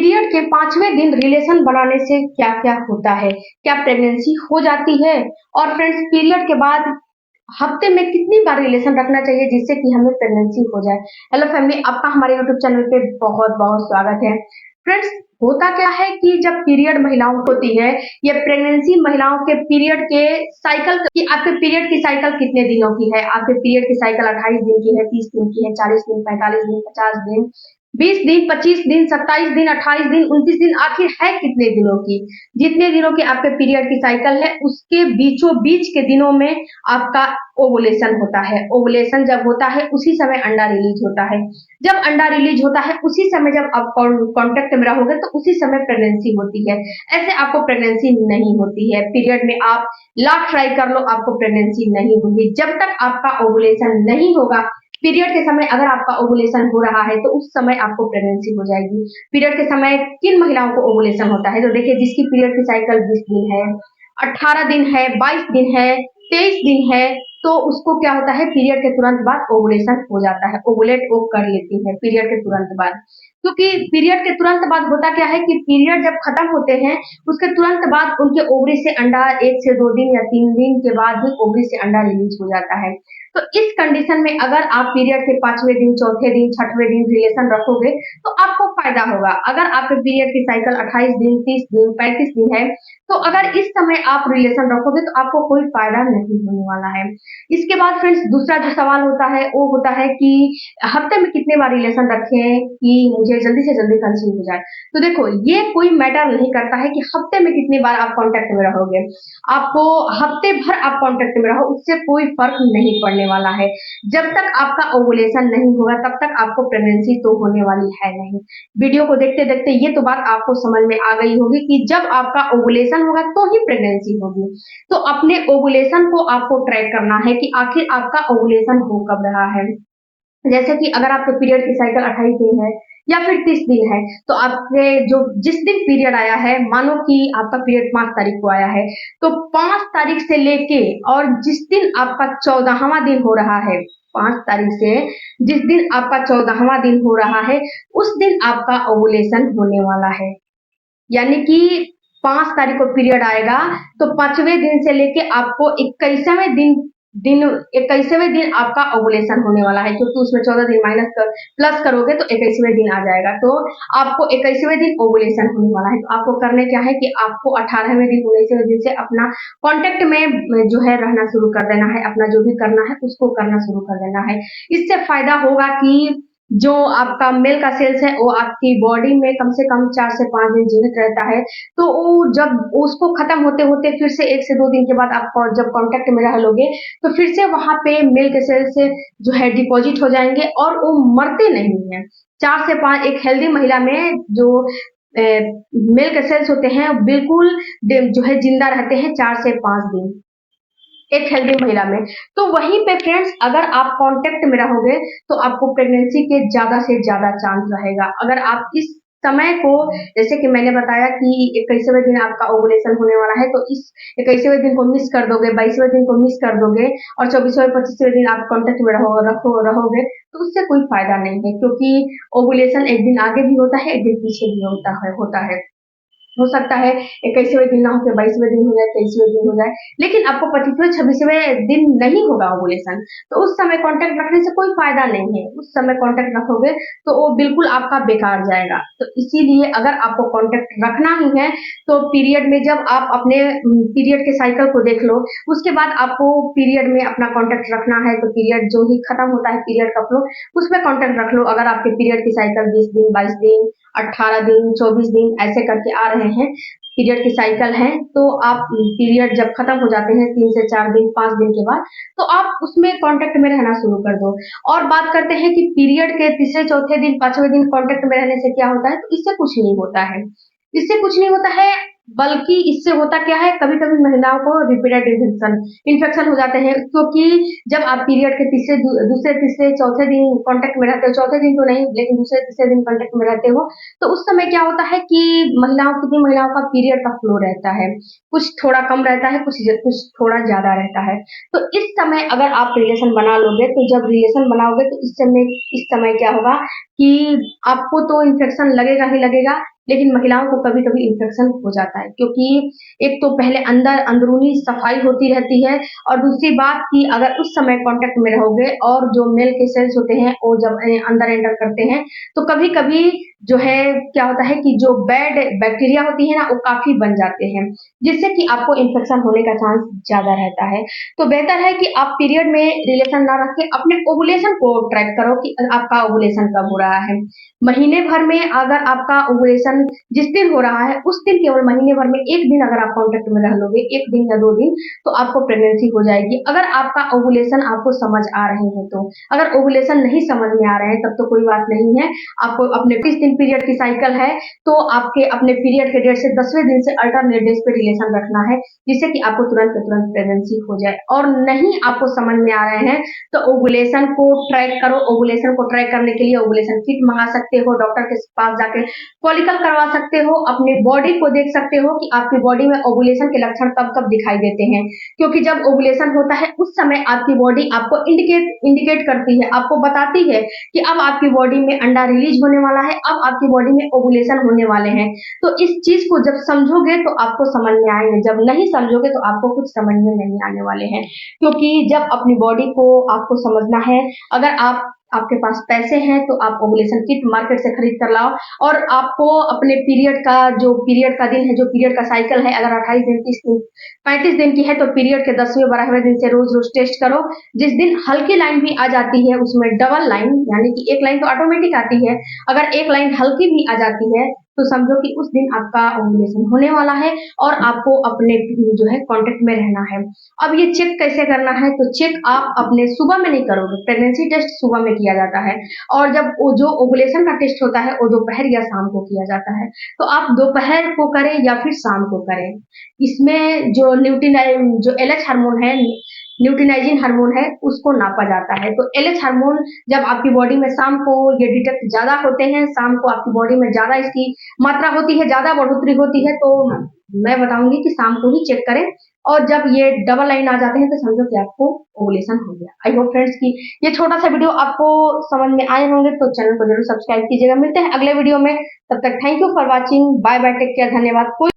Period के 5वें दिन रिलेशन बनाने से क्या-क्या होता है? क्या प्रेगनेंसी हो जाती है? और फ्रेंड्स पीरियड के बाद हफ्ते में कितनी बार रिलेशन रखना चाहिए जिससे कि हमें प्रेगनेंसी हो जाए? हेलो फैमिली, आपका हमारे यूट्यूब चैनल पे बहुत-बहुत स्वागत है। फ्रेंड्स होता क्या है कि जब पीरियड महिलाओं को होती है, या प्रेगनेंसी महिलाओं के पीरियड के साइकिल कि आपके पीरियड की साइकिल कितने दिनों की है? आपके पीरियड की साइकिल 28 दिन की है, 30 दिन की है, 40 दिन, 45 दिन, 50 दिन, 20 दिन, 25 दिन, 27 दिन, 28 दिन, 29 दिन, आखिर है कितने दिनों की? जितने दिनों की आपके पीरियड की साइकिल है, उसके बीचों-बीच के दिनों में आपका ओवुलेशन होता है। ओवुलेशन जब होता है, उसी समय अंडा रिलीज होता है। जब अंडा रिलीज होता है, उसी समय जब आप कॉन्टैक्ट में रहोगे, तो उसी समय प्रेगनेंसी होती है। ऐसे आपको प्रेगनेंसी नहीं होती है। पीरियड में आप लाख ट्राई कर लो, आपको प्रेगनेंसी नहीं होगी। जब तक आपका ओवुलेशन नहीं होगा, पीरियड के समय अगर आपका ओवुलेशन हो रहा है, तो उस समय आपको प्रेगनेंसी हो जाएगी। पीरियड के समय किन महिलाओं को ओवुलेशन होता है? तो देखिए, जिसकी पीरियड की साइकिल 20 दिन है, 18 दिन है, 22 दिन है, 23 दिन है, तो उसको क्या होता है, पीरियड के तुरंत बाद ओवुलेशन हो जाता है। ओवुलेट वो कर लेती है पीरियड के तुरंत बाद। क्योंकि पीरियड के तुरंत बाद होता क्या है कि पीरियड जब खत्म होते हैं, उसके तुरंत बाद उनके ओवरी से अंडा 1 से 2 दिन या 3 दिन के बाद ही ओवरी से अंडा रिलीज हो जाता है। तो इस कंडीशन में अगर आप पीरियड के 5वें दिन, चौथे दिन, 6वें दिन रिलेशन रखोगे, तो आपको फायदा होगा। अगर आपके पीरियड की साइकिल 28 दिन, 30 दिन, 35 दिन है, तो अगर इस समय आप रिलेशन रखोगे, तो आपको कोई फायदा नहीं होने वाला है। इसके बाद फ्रेंड्स दूसरा जो सवाल होता है, वो होता है कि हफ्ते में कितने बार रिलेशन रखें कि मुझे जल्दी से जल्दी कंसीव हो जाए। तो देखो, ये कोई मैटर नहीं करता है कि हफ्ते में कितनी बार आप कांटेक्ट में रहोगे। आपको हफ्ते भर आप कांटेक्ट में रहो, उससे कोई फर्क नहीं पड़ने वाला है। जब तक आपका ओवुलेशन नहीं होगा, तब तक आपको प्रेगनेंसी तो होने वाली है नहीं। वीडियो को देखते देखते ये तो बात आपको समझ में आ गई होगी कि जब आपका ओवुलेशन होगा तो ही प्रेगनेंसी होगी। तो अपने ओवुलेशन को आपको ट्रैक करना है कि आखिर आपका ओवुलेशन हो कब रहा है। जैसे कि अगर आपके पीरियड की साइकिल 28 दिन है या फिर 30 दिन है, तो आपके जो जिस दिन पीरियड आया है, मानो कि आपका पीरियड 5 तारीख को आया है, तो 5 तारीख से लेके और जिस दिन आपका 14वां दिन हो रहा है, 5 तारीख से जिस दिन आपका 14वां दिन हो रहा है, उस दिन आपका ओवुलेशन होने वाला है। यानी कि 5 तारीख को पीरियड आएगा, तो 5वें दिन से लेके आपको 21वें दिन दिन 21वें दिन आपका ओवुलेशन होने वाला है, क्योंकि उसमें 14 दिन माइनस कर प्लस करोगे तो 21वें दिन आ जाएगा। तो आपको 21वें दिन ओवुलेशन होने वाला है। तो आपको करने क्या है कि आपको 18वें दिन, 19वें दिन से अपना कांटेक्ट में जो है रहना शुरू कर देना है। अपना जो भी करना है उसको करना शुरू कर देना है। इससे फायदा होगा कि जो आपका मेल का सेल्स है, वो आपकी बॉडी में कम से कम 4 से 5 दिन जीवित रहता है। तो वो जब उसको खत्म होते-होते फिर से 1 से 2 दिन के बाद आप जब कांटेक्ट में रह लोगे, तो फिर से वहाँ पे मेल के सेल्स जो है डिपॉजिट हो जाएँगे और वो मरते नहीं हैं। 4 से 5 एक हेल्दी महिला में जो मेल के सेल्स होते हैं, बिल्कुल जो है जिंदा रहते हैं 4 से 5 दिन। एक हेल्दी महिला में। तो वहीं पे फ्रेंड्स अगर आप कांटेक्ट में रहोगे, तो आपको प्रेगनेंसी के ज़्यादा से ज़्यादा चांस रहेगा। अगर आप इस समय को, जैसे कि मैंने बताया कि 21वें दिन आपका ओवुलेशन होने वाला है, तो इस 21वें दिन को मिस कर दोगे, 22वें दिन को मिस कर दोगे और 24वें 25वें दिन आप कांटेक्ट में रहोगे, तो उससे कोई फायदा नहीं है, क्योंकि ओवुलेशन एक दिन आगे भी होता है, एक दिन पीछे भी होता है। हो सकता है 21वें दिन ना होके 22वें दिन हो जाए, 23वें दिन हो जाए, लेकिन आपको 25वें 26वें दिन नहीं होगा ओवुलेशन, तो उस समय कांटेक्ट रखने से कोई फायदा नहीं है। उस समय कांटेक्ट रखोगे तो वो बिल्कुल आपका बेकार जाएगा। तो इसीलिए अगर आपको कांटेक्ट रखना ही है, तो पीरियड में जब आप अपने पीरियड के साइकिल को देख लो, उसके बाद आपको पीरियड में अपना कांटेक्ट रखना है, तो पीरियड जो ही खत्म होता है पीरियड का फ्लो, उसमें कांटेक्ट रख लो। अगर आपके पीरियड की साइकिल 20 दिन, 22 दिन, 18 दिन, 24 दिन ऐसे करके आ रहे हैं, पीरियड की साइकिल है, तो आप पीरियड जब खत्म हो जाते हैं 3 से 4 दिन, 5 दिन के बाद, तो आप उसमें कांटेक्ट में रहना शुरू कर दो। और बात करते हैं कि पीरियड के तीसरे, चौथे दिन, 5वें दिन कांटेक्ट में रहने से क्या होता है, तो इससे कुछ नहीं होता है। इससे कुछ नहीं होता है, बल्कि इससे होता क्या है, कभी-कभी महिलाओं को रिपीटेड इन्फेक्शन हो जाते हैं, क्योंकि जब आप पीरियड के दूसरे, तीसरे, चौथे दिन कांटेक्ट में रहते हो, चौथे दिन तो नहीं, लेकिन दूसरे, तीसरे दिन कांटेक्ट में रहते हो, तो उस समय क्या होता है कि कितनी महिलाओं का पीरियड का फ्लो रहता है, कुछ थोड़ा कम रहता है, कुछ थोड़ा ज्यादा रहता है। तो इस समय अगर आप रिलेशन बना लोगे, तो जब रिलेशन बनाओगे, तो इस समय क्या होगा कि आपको तो इन्फेक्शन लगेगा ही लगेगा, लेकिन महिलाओं को कभी-कभी इन्फेक्शन हो जाता है, क्योंकि एक तो पहले अंदरूनी सफाई होती रहती है, और दूसरी बात कि अगर उस समय कॉन्टैक्ट में रहोगे और जो मेल के सेल्स होते हैं वो जब अंदर एंटर करते हैं, तो कभी-कभी जो है क्या होता है कि जो बैड बैक्टीरिया होती है ना, वो काफ़ी बन जाते हैं, जिससे कि आपको इन्फेक्शन होने का चांस ज़्यादा रहता है। तो बेहतर है कि आप पीरियड में रिलेशन ना रख के अपने ओवुलेशन को ट्रैक करो कि आपका ओवुलेशन कब हो रहा है। महीने भर में अगर आपका ओवुलेशन जिस दिन हो रहा है, उस दिन केवल महीने भर में 1 दिन अगर आप कॉन्टैक्ट में रह लोगे, 1 दिन या 2 दिन, तो आपको प्रेगनेंसी हो जाएगी। अगर आपका ओवुलेशन आपको समझ आ रहे हैं तो। अगर ओवुलेशन नहीं समझ में आ रहे हैं, तब तो कोई बात नहीं है। आपको अपने 30 दिन पीरियड की साइकिल है, तो आपके अपने पीरियड के डेट से 10वें दिन से अल्टरनेट डेज पे रिलेशन रखना है, जिससे कि आपको तुरंत के तुरंत प्रेगनेंसी हो जाए। और नहीं आपको समझ में आ रहे हैं, तो ओवुलेशन को ट्रैक करो। ओवुलेशन को ट्रैक करने के लिए ओवुलेशन किट मंगा सकते हो, डॉक्टर के पास जाके फॉलिकल करवा सकते हो, अपनी बॉडी को देख सकते हो कि आपकी बॉडी में ओवुलेशन के लक्षण कब-कब दिखाई देते हैं। क्योंकि जब ओवुलेशन होता है, उस समय आपकी बॉडी आपको इंडिकेट करती है, आपको बताती है कि अब आपकी बॉडी में अंडा रिलीज होने वाला है, अब आपकी बॉडी में ओवुलेशन होने वाले हैं। तो इस चीज को जब समझोगे तो आपको समझ में आएंगे, जब नहीं समझोगे तो आपको कुछ समझ में नहीं आने वाले हैं। क्योंकि जब अपनी बॉडी को आपको समझना है, अगर आपके पास पैसे हैं तो आप ओवुलेशन किट मार्केट से खरीद कर लाओ, और आपको अपने पीरियड का दिन है, जो पीरियड का साइकिल है, अगर 28 दिन, 30 दिन, 35 दिन की है, तो पीरियड के 10वें 12वें दिन से रोज-रोज टेस्ट करो। जिस दिन हल्की लाइन भी आ जाती है, उसमें डबल लाइन, यानी कि एक लाइन तो ऑटोमेटिक आती है, अगर एक लाइन हल्की भी आ जाती है, तो समझो कि उस दिन आपका ओवुलेशन होने वाला है और आपको अपने जो है कॉन्टैक्ट में रहना है। अब ये चेक कैसे करना है, तो चेक आप अपने सुबह में नहीं करोगे, प्रेगनेंसी टेस्ट सुबह में किया जाता है, और जब वो जो ओवुलेशन का टेस्ट होता है वो दोपहर या शाम को किया जाता है। तो आप दोपहर को करें या फिर शाम को करें। इसमें जो जो एलएच हार्मोन है, ल्यूटिनाइजिन हार्मोन है, उसको नापा जाता है। तो एलएच हार्मोन जब आपकी बॉडी में शाम को ये डिटेक्ट ज़्यादा होते हैं, शाम को आपकी बॉडी में ज़्यादा इसकी मात्रा होती है, ज़्यादा बढ़ोतरी होती है, तो मैं बताऊँगी कि शाम को ही चेक करें, और जब ये डबल लाइन आ जाते हैं तो समझो कि आपको ओवुलेशन हो गया। आई होप फ्रेंड्स कि ये छोटा-सा वीडियो आपको समझ में आए होंगे, तो चैनल को ज़रूर सब्सक्राइब कीजिएगा। मिलते हैं अगले वीडियो में, तब तक thank you for watching, bye bye, take care, धन्यवाद। कोई